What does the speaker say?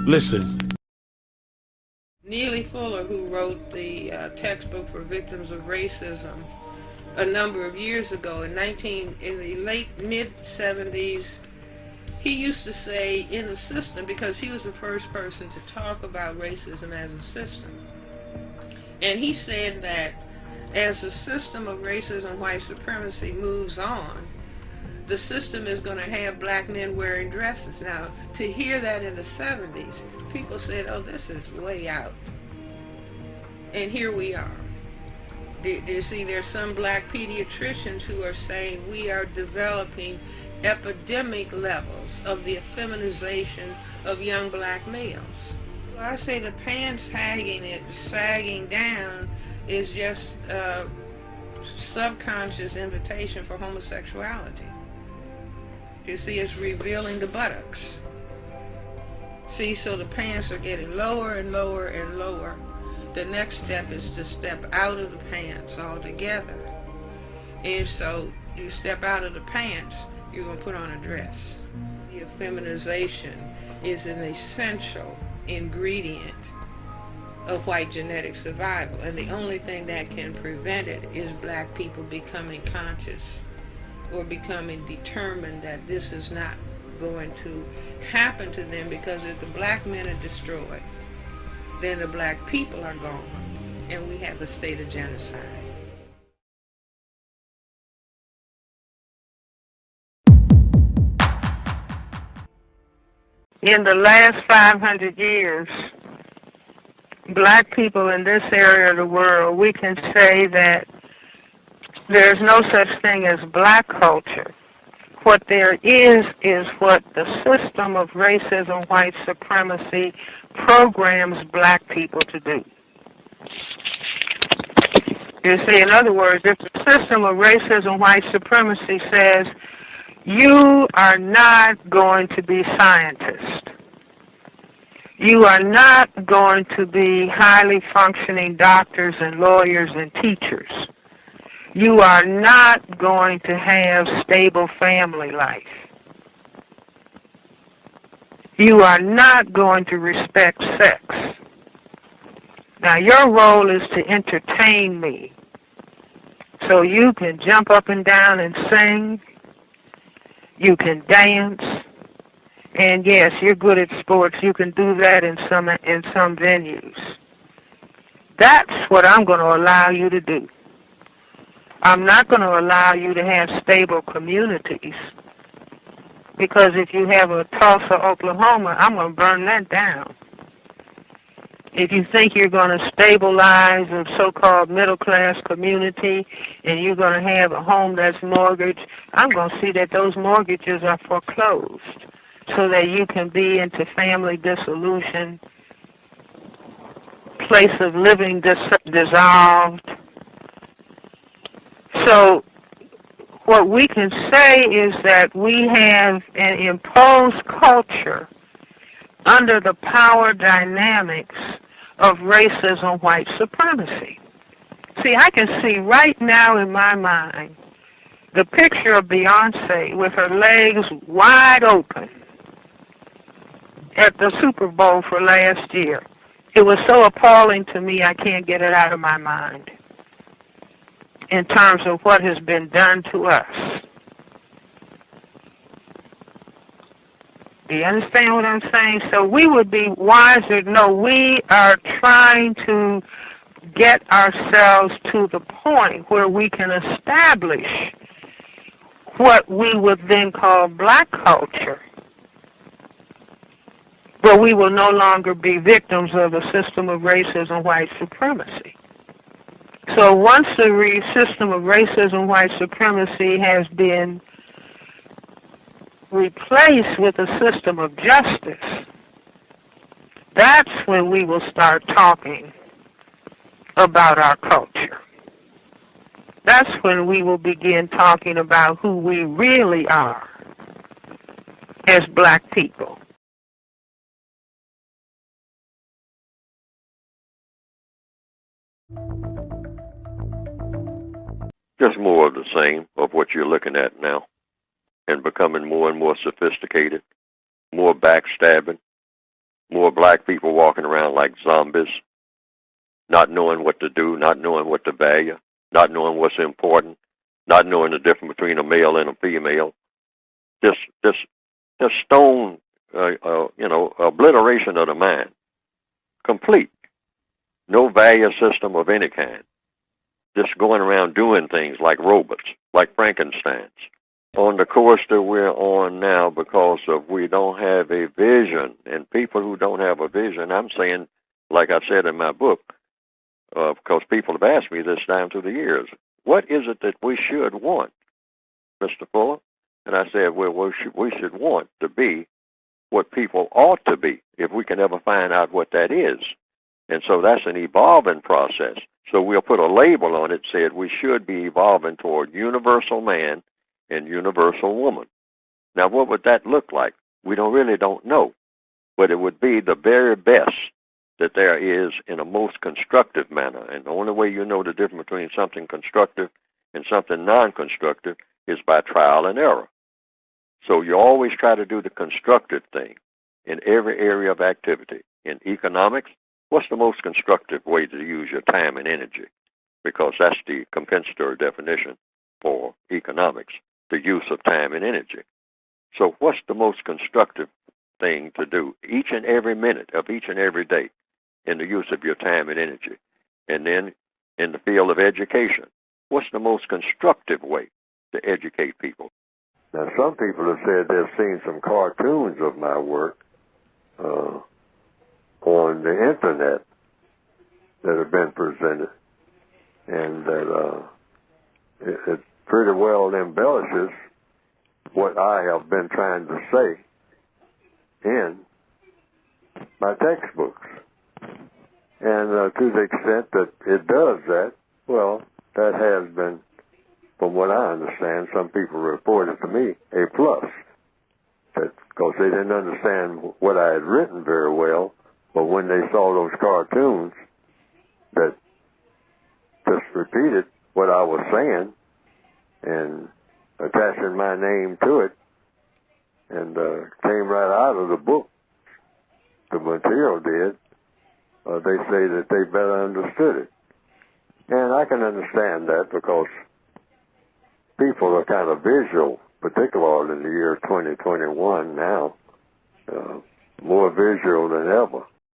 Listen. Neely Fuller, who wrote the textbook for victims of racism a number of years ago, in the late mid-70s, he used to say in the system, because he was the first person to talk about racism as a system, and he said that as the system of racism, white supremacy moves on, the system is going to have black men wearing dresses. Now, to hear that in the 70s, people said, oh, this is way out. And here we are. You see, there's some black pediatricians who are saying we are developing epidemic levels of the effeminization of young black males. I say the pants sagging down is just a subconscious invitation for homosexuality. You see, it's revealing the buttocks. See, so the pants are getting lower and lower and lower. The next step is to step out of the pants altogether. And so you step out of the pants, you're going to put on a dress. The effeminization is an essential ingredient of white genetic survival, and the only thing that can prevent it is black people becoming conscious or becoming determined that this is not going to happen to them, because if the black men are destroyed, then the black people are gone, and we have a state of genocide. In the last 500 years, black people in this area of the world, we can say that there's no such thing as black culture. What there is what the system of racism, white supremacy programs black people to do. You see, in other words, if the system of racism, white supremacy says, you are not going to be scientists, you are not going to be highly functioning doctors and lawyers and teachers, you are not going to have stable family life, you are not going to respect sex. Now, your role is to entertain me, so you can jump up and down and sing, you can dance, and yes, you're good at sports. You can do that in some venues. That's what I'm going to allow you to do. I'm not going to allow you to have stable communities, because if you have a Tulsa, Oklahoma, I'm going to burn that down. If you think you're going to stabilize a so-called middle-class community and you're going to have a home that's mortgaged, I'm going to see that those mortgages are foreclosed so that you can be into family dissolution, place of living dissolved. So what we can say is that we have an imposed culture under the power dynamics of racism, white supremacy. See, I can see right now in my mind the picture of Beyonce with her legs wide open at the Super Bowl for last year. It was so appalling to me, I can't get it out of my mind in terms of what has been done to us. Do you understand what I'm saying? So we would be wiser. No, we are trying to get ourselves to the point where we can establish what we would then call black culture, where we will no longer be victims of a system of racism, white supremacy. So once the system of racism, white supremacy has been replaced with a system of justice, that's when we will start talking about our culture. That's when we will begin talking about who we really are as black people. Just more of the same of what you're looking at now, and becoming more and more sophisticated, more backstabbing, more black people walking around like zombies, not knowing what to do, not knowing what to value, not knowing what's important, not knowing the difference between a male and a female. Just stone, obliteration of the mind. Complete. No value system of any kind. Just going around doing things like robots, like Frankensteins. On the course that we're on now, because of we don't have a vision, and people who don't have a vision, I'm saying, like I said in my book, because people have asked me this down through the years, what is it that we should want, Mr. Fuller? And I said, well, we should want to be what people ought to be, if we can ever find out what that is. And so that's an evolving process. So we'll put a label on it, said we should be evolving toward universal man and universal woman. Now, what would that look like? We really don't know, but it would be the very best that there is in a most constructive manner. And the only way you know the difference between something constructive and something non-constructive is by trial and error. So you always try to do the constructive thing in every area of activity. In economics, what's the most constructive way to use your time and energy? Because that's the compensatory definition for economics, the use of time and energy. So what's the most constructive thing to do each and every minute of each and every day in the use of your time and energy? And then in the field of education, what's the most constructive way to educate people? Now, some people have said they've seen some cartoons of my work on the internet that have been presented, and that it pretty well embellishes what I have been trying to say in my textbooks. And to the extent that it does that, well, that has been, from what I understand, some people reported to me, a plus. Because they didn't understand what I had written very well, but when they saw those cartoons that just repeated what I was saying and attaching my name to it, and came right out of the book, the material did, they say that they better understood it. And I can understand that, because people are kind of visual, particularly in the year 2021 now, more visual than ever.